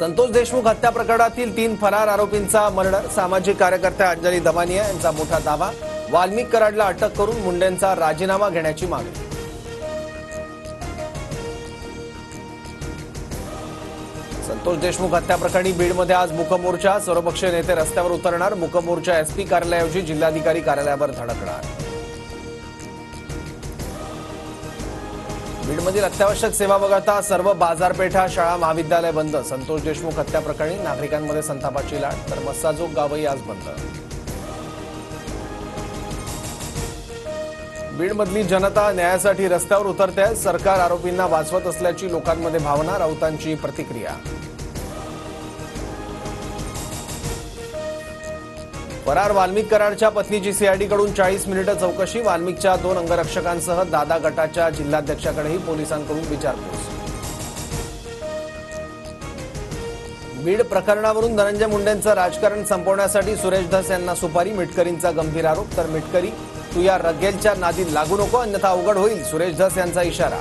संतोष देशमुख हत्या प्रकरणातील 3 फरार आरोपींचा मर्डर सामाजिक कार्यकर्त्या अंजली दमानिया यांचा मोठा दावा। वाल्मिक कराडला अटक करून मुंडेंचा राजीनामा घेण्याची मागणी। संतोष देशमुख हत्या प्रकरणी बीडमध्ये आज मूकमोर्चा। सर्वपक्षीय नेते रस्त्यावर उतरणार। मूकमोर्चा एसपी कार्यालयाऐवजी जिल्हाधिकारी कार्यालयावर धडकणार। बीडमधील अत्यावश्यक सेवा वगळता सर्व बाजारपेठा, शाळा, महाविद्यालय बंद। संतोष देशमुख हत्या प्रकरणी नागरिकांमध्ये संतापाची लाट। तर मस्साजोग गावही आज बंद। बीडमधली जनता न्यायासाठी रस्त्यावर उतरते। सरकार आरोपींना वाचवत असल्याची लोकांमध्ये भावना। राऊतांची प्रतिक्रिया। फरार वाल्मिक कराडच्या पत्नीची सीआयडीकडून 40 मिनिटं चौकशी। वाल्मिकच्या 2 अंगरक्षकांसह दादा गटाच्या जिल्हाध्यक्षाकडेही पोलिसांकडून विचारपूस। बीड प्रकरणावरून धनंजय मुंडेंचं राजकारण संपवण्यासाठी सुरेश धस यांना सुपारी। मिटकरींचा गंभीर आरोप। तर मिटकरी, तू या रगेलच्या नादी लागू नको, अन्यथा अवघड होईल। सुरेश धस यांचा इशारा।